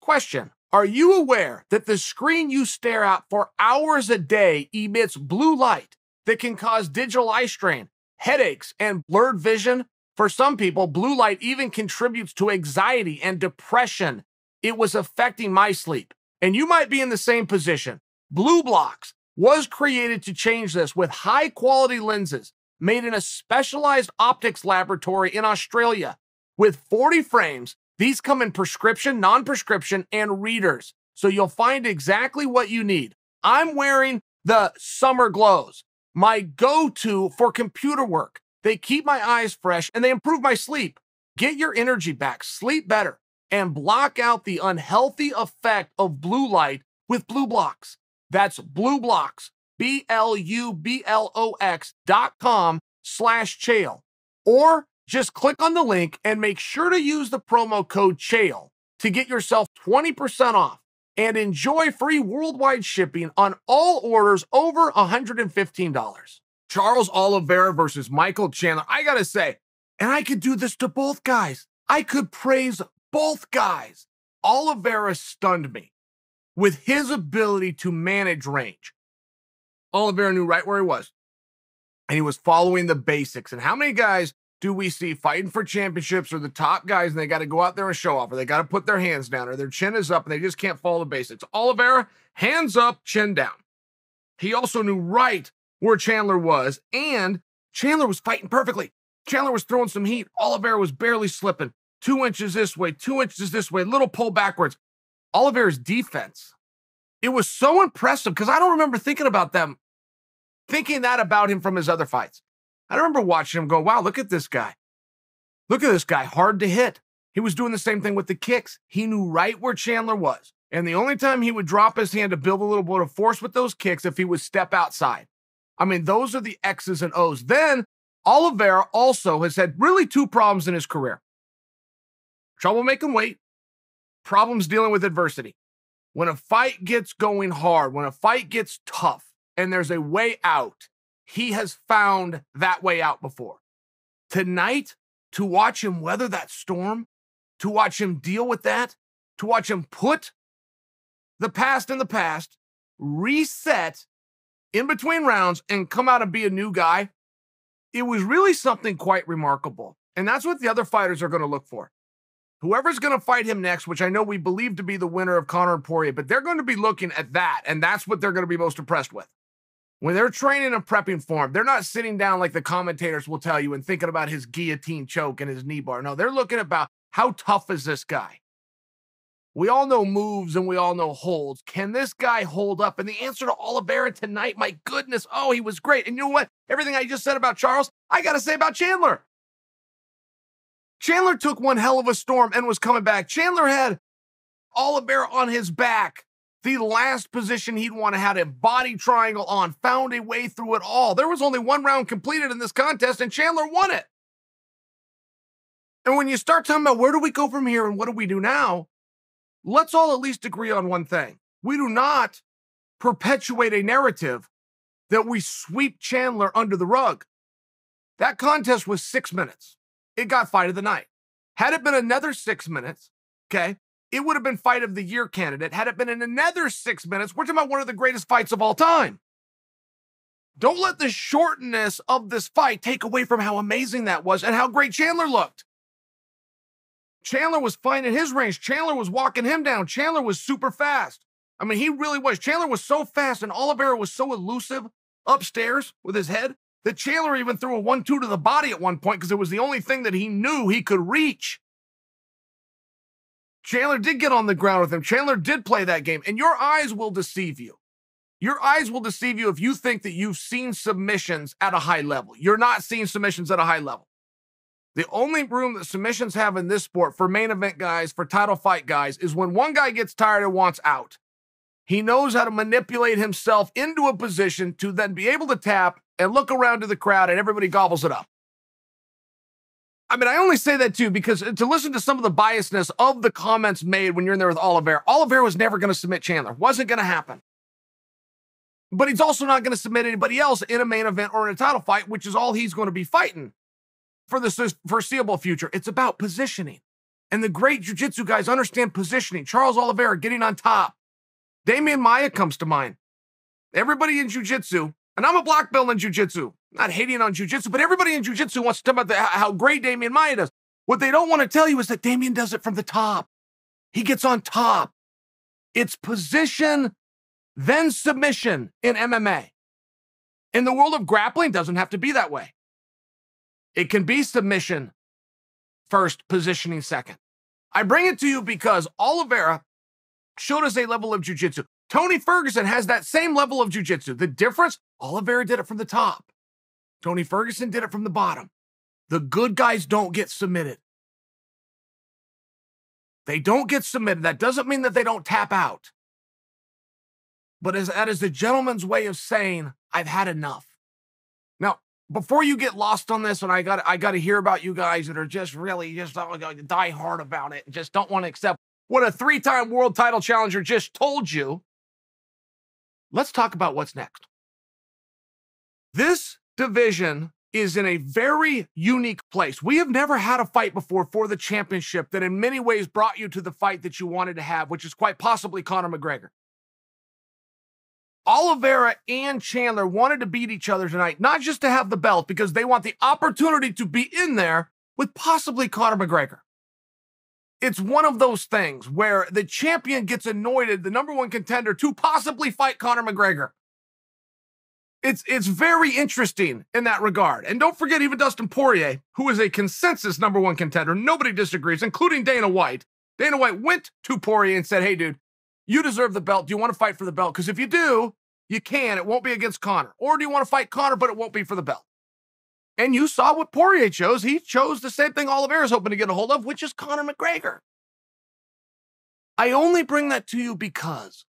Question: are you aware that the screen you stare at for hours a day emits blue light that can cause digital eye strain, headaches, and blurred vision? For some people, blue light even contributes to anxiety and depression. It was affecting my sleep, and you might be in the same position. Blue Blocks was created to change this with high-quality lenses made in a specialized optics laboratory in Australia. With 40 frames, these come in prescription, non-prescription, and readers, so you'll find exactly what you need. I'm wearing the Summer Glows, my go-to for computer work. They keep my eyes fresh, and they improve my sleep. Get your energy back, sleep better, and block out the unhealthy effect of blue light with Blue Blocks. That's Blue Blocks, BLUBLOX.com/Chael. Or just click on the link and make sure to use the promo code Chael to get yourself 20% off and enjoy free worldwide shipping on all orders over $115. Charles Oliveira versus Michael Chandler. I gotta say, and I could do this to both guys. I could praise both guys. Oliveira stunned me with his ability to manage range. Oliveira knew right where he was, and he was following the basics. And how many guys do we see fighting for championships or the top guys, and they got to go out there and show off, or they got to put their hands down, or their chin is up, and they just can't follow the basics? Oliveira, hands up, chin down. He also knew right where Chandler was, and Chandler was fighting perfectly. Chandler was throwing some heat. Oliveira was barely slipping. 2 inches this way, 2 inches this way, little pull backwards. Oliveira's defense, it was so impressive because I don't remember thinking that about him from his other fights. I remember watching him go, wow, look at this guy. Look at this guy, hard to hit. He was doing the same thing with the kicks. He knew right where Chandler was. And the only time he would drop his hand to build a little bit of force with those kicks if he would step outside. I mean, those are the X's and O's. Then Oliveira also has had really two problems in his career. Trouble making weight, problems dealing with adversity. When a fight gets going hard, when a fight gets tough, and there's a way out, he has found that way out before. Tonight, to watch him weather that storm, to watch him deal with that, to watch him put the past in the past, reset in between rounds, and come out and be a new guy, it was really something quite remarkable. And that's what the other fighters are going to look for. Whoever's going to fight him next, which I know we believe to be the winner of Conor and Poirier, but they're going to be looking at that, and that's what they're going to be most impressed with. When they're training and prepping for him, they're not sitting down like the commentators will tell you and thinking about his guillotine choke and his knee bar. No, they're looking about how tough is this guy? We all know moves and we all know holds. Can this guy hold up? And the answer to Oliveira tonight, my goodness, oh, he was great. And you know what? Everything I just said about Charles, I got to say about Chandler. Chandler took one hell of a storm and was coming back. Chandler had Oliveira on his back. The last position he'd want to have a body triangle on, found a way through it all. There was only one round completed in this contest, and Chandler won it. And when you start talking about where do we go from here and what do we do now, let's all at least agree on one thing. We do not perpetuate a narrative that we sweep Chandler under the rug. That contest was 6 minutes. It got fight of the night. Had it been another 6 minutes, okay, it would have been fight of the year candidate. Had it been in another 6 minutes, we're talking about one of the greatest fights of all time. Don't let the shortness of this fight take away from how amazing that was and how great Chandler looked. Chandler was finding his range. Chandler was walking him down. Chandler was super fast. I mean, he really was. Chandler was so fast, and Oliveira was so elusive upstairs with his head that Chandler even threw a 1-2 to the body at one point because it was the only thing that he knew he could reach. Chandler did get on the ground with him. Chandler did play that game, and your eyes will deceive you. Your eyes will deceive you if you think that you've seen submissions at a high level. You're not seeing submissions at a high level. The only room that submissions have in this sport for main event guys, for title fight guys, is when one guy gets tired and wants out. He knows how to manipulate himself into a position to then be able to tap and look around to the crowd and everybody gobbles it up. I mean, I only say that too because to listen to some of the biasness of the comments made when you're in there with Oliveira, Oliveira was never going to submit Chandler. Wasn't going to happen. But he's also not going to submit anybody else in a main event or in a title fight, which is all he's going to be fighting for the foreseeable future. It's about positioning. And the great jiu-jitsu guys understand positioning. Charles Oliveira getting on top. Damian Maia comes to mind. Everybody in jiu-jitsu, and I'm a black belt in jiu-jitsu, not hating on jiu-jitsu, but everybody in jiu-jitsu wants to talk about how great Damian Maia does. What they don't want to tell you is that Damian does it from the top. He gets on top. It's position, then submission in MMA. In the world of grappling, it doesn't have to be that way. It can be submission first, positioning second. I bring it to you because Oliveira showed us a level of jiu-jitsu. Tony Ferguson has that same level of jiu-jitsu. The difference, Oliveira did it from the top. Tony Ferguson did it from the bottom. The good guys don't get submitted. They don't get submitted. That doesn't mean that they don't tap out. But that is the gentleman's way of saying, I've had enough. Now, before you get lost on this, and I got to hear about you guys that are just really die hard about it, just don't want to accept what a 3-time world title challenger just told you. Let's talk about what's next. This division is in a very unique place. We have never had a fight before for the championship that in many ways brought you to the fight that you wanted to have, which is quite possibly Conor McGregor. Oliveira and Chandler wanted to beat each other tonight, not just to have the belt, because they want the opportunity to be in there with possibly Conor McGregor. It's one of those things where the champion gets anointed, the number one contender, to possibly fight Conor McGregor. It's very interesting in that regard. And don't forget, even Dustin Poirier, who is a consensus number one contender, nobody disagrees, including Dana White. Dana White went to Poirier and said, hey, dude, you deserve the belt. Do you want to fight for the belt? Because if you do, you can. It won't be against Conor. Or do you want to fight Conor, but it won't be for the belt? And you saw what Poirier chose. He chose the same thing Oliveira's hoping to get a hold of, which is Conor McGregor. I only bring that to you because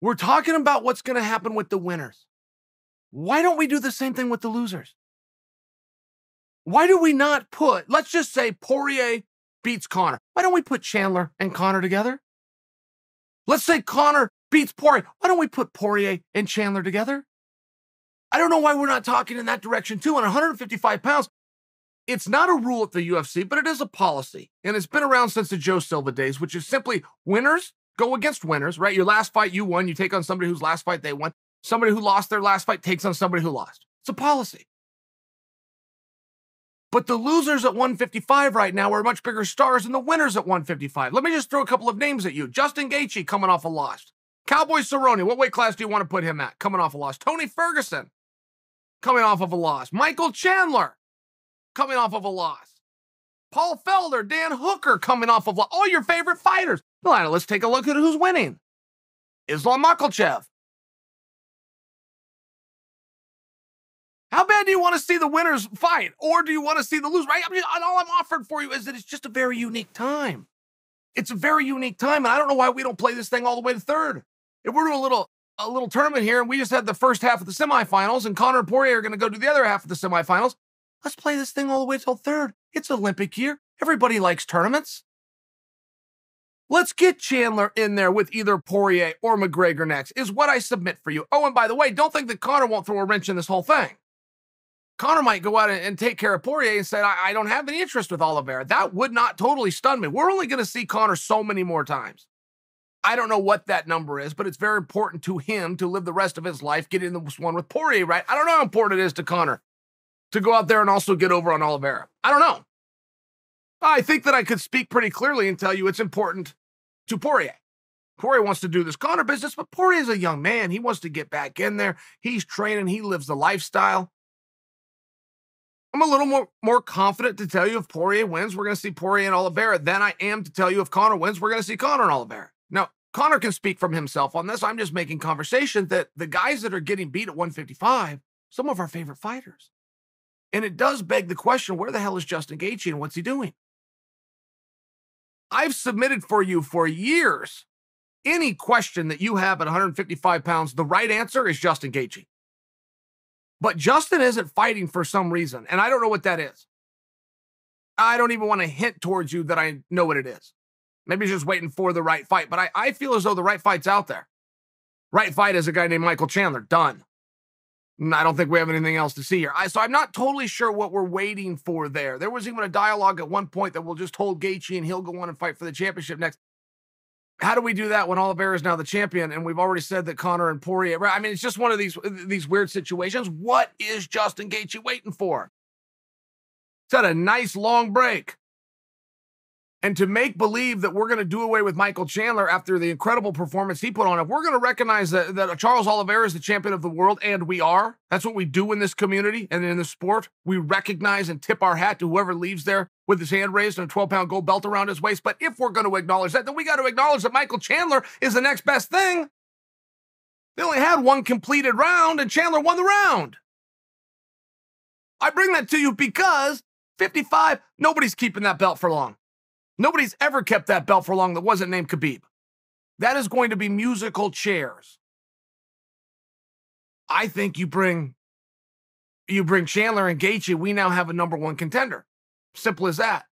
we're talking about what's going to happen with the winners. Why don't we do the same thing with the losers? Why do we not put, let's just say Poirier beats Conor. Why don't we put Chandler and Conor together? Let's say Conor beats Poirier. Why don't we put Poirier and Chandler together? I don't know why we're not talking in that direction too. On 155 pounds, it's not a rule at the UFC, but it is a policy. And it's been around since the Joe Silva days, which is simply winners go against winners, right? Your last fight you won, you take on somebody whose last fight they won. Somebody who lost their last fight takes on somebody who lost. It's a policy. But the losers at 155 right now are much bigger stars than the winners at 155. Let me just throw a couple of names at you. Justin Gaethje coming off a loss. Cowboy Cerrone, what weight class do you want to put him at? Coming off a loss. Tony Ferguson, coming off of a loss. Michael Chandler, coming off of a loss. Paul Felder, Dan Hooker, coming off of all your favorite fighters. Well, let's take a look at who's winning. Islam Makhachev. How bad do you want to see the winners fight? Or do you want to see the losers? Right? I mean, all I'm offering for you is that it's just a very unique time. It's a very unique time, and I don't know why we don't play this thing all the way to third. If we're doing a little tournament here, and we just had the first half of the semifinals, and Conor and Poirier are going to go to the other half of the semifinals, let's play this thing all the way till third. It's Olympic year. Everybody likes tournaments. Let's get Chandler in there with either Poirier or McGregor next, is what I submit for you. Oh, and by the way, don't think that Conor won't throw a wrench in this whole thing. Conor might go out and take care of Poirier and say, I don't have any interest with Oliveira. That would not totally stun me. We're only going to see Conor so many more times. I don't know what that number is, but it's very important to him to live the rest of his life getting this one with Poirier, right? I don't know how important it is to Conor to go out there and also get over on Oliveira. I don't know. I think that I could speak pretty clearly and tell you it's important to Poirier. Poirier wants to do this Conor business, but Poirier is a young man. He wants to get back in there. He's training. He lives the lifestyle. I'm a little more confident to tell you if Poirier wins, we're going to see Poirier and Oliveira than I am to tell you if Conor wins, we're going to see Conor and Oliveira. Now, Conor can speak from himself on this. I'm just making conversation that the guys that are getting beat at 155, some of our favorite fighters. And it does beg the question, where the hell is Justin Gaethje and what's he doing? I've submitted for you for years, any question that you have at 155 pounds, the right answer is Justin Gaethje. But Justin isn't fighting for some reason, and I don't know what that is. I don't even want to hint towards you that I know what it is. Maybe he's just waiting for the right fight, but I feel as though the right fight's out there. Right fight is a guy named Michael Chandler. Done. I don't think we have anything else to see here. So I'm not totally sure what we're waiting for there. There was even a dialogue at one point that we'll just hold Gaethje and he'll go on and fight for the championship next. How do we do that when Oliveira is now the champion? And we've already said that Conor and Poirier, I mean, it's just one of these weird situations. What is Justin Gaethje waiting for? It's had a nice long break. And to make believe that we're going to do away with Michael Chandler after the incredible performance he put on, if we're going to recognize that Charles Oliveira is the champion of the world, and we are, that's what we do in this community and in the sport. We recognize and tip our hat to whoever leaves there with his hand raised and a 12-pound gold belt around his waist. But if we're going to acknowledge that, then we got to acknowledge that Michael Chandler is the next best thing. They only had one completed round, and Chandler won the round. I bring that to you because 55, nobody's keeping that belt for long. Nobody's ever kept that belt for long that wasn't named Khabib. That is going to be musical chairs. I think you bring Chandler and Gaethje, we now have a number one contender. Simple as that.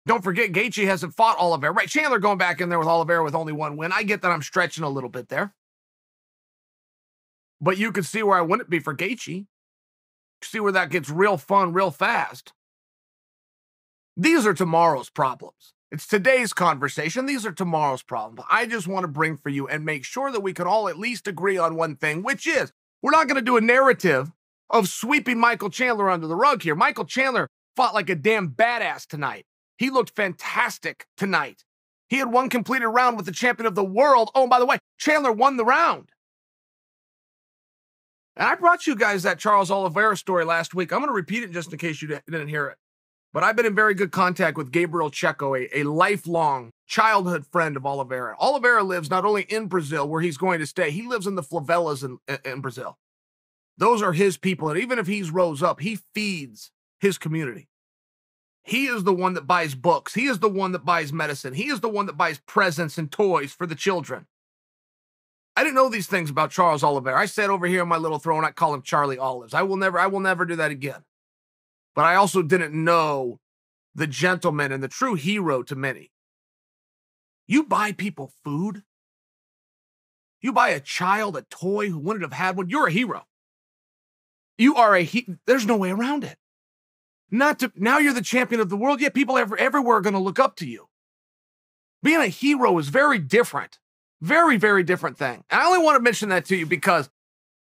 Don't forget, Gaethje hasn't fought Oliveira. Right, Chandler going back in there with Oliveira with only one win. I get that I'm stretching a little bit there. But you could see where I wouldn't be for Gaethje. See where that gets real fun real fast. These are tomorrow's problems. It's today's conversation. These are tomorrow's problems. I just want to bring for you and make sure that we can all at least agree on one thing, which is we're not going to do a narrative of sweeping Michael Chandler under the rug here. Michael Chandler fought like a damn badass tonight. He looked fantastic tonight. He had one completed round with the champion of the world. Oh, and by the way, Chandler won the round. And I brought you guys that Charles Oliveira story last week. I'm going to repeat it just in case you didn't hear it. But I've been in very good contact with Gabriel Checo, a lifelong childhood friend of Oliveira. Oliveira lives not only in Brazil, where he's going to stay, he lives in the favelas in Brazil. Those are his people, and even if he's rose up, he feeds his community. He is the one that buys books. He is the one that buys medicine. He is the one that buys presents and toys for the children. I didn't know these things about Charles Oliveira. I sat over here on my little throne. I call him Charlie Olives. I will never do that again. But I also didn't know the gentleman and the true hero to many. You buy people food. You buy a child a toy who wouldn't have had one. You're a hero. You are there's no way around it. Now you're the champion of the world. Yeah, people everywhere are going to look up to you. Being a hero is very different. Very, very different thing. And I only want to mention that to you because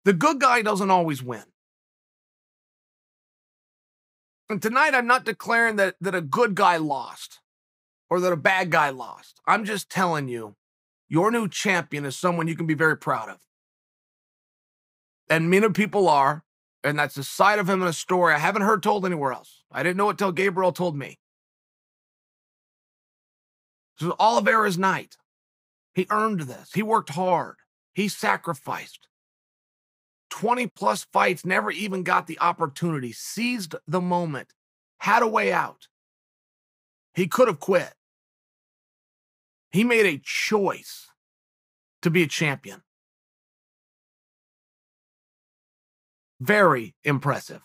the good guy doesn't always win. And tonight, I'm not declaring that a good guy lost or that a bad guy lost. I'm just telling you, your new champion is someone you can be very proud of. And many people are, and that's a side of him in a story I haven't heard told anywhere else. I didn't know it till Gabriel told me. This was Oliveira's night. He earned this. He worked hard. He sacrificed. 20-plus fights, never even got the opportunity, seized the moment, had a way out. He could have quit. He made a choice to be a champion. Very impressive.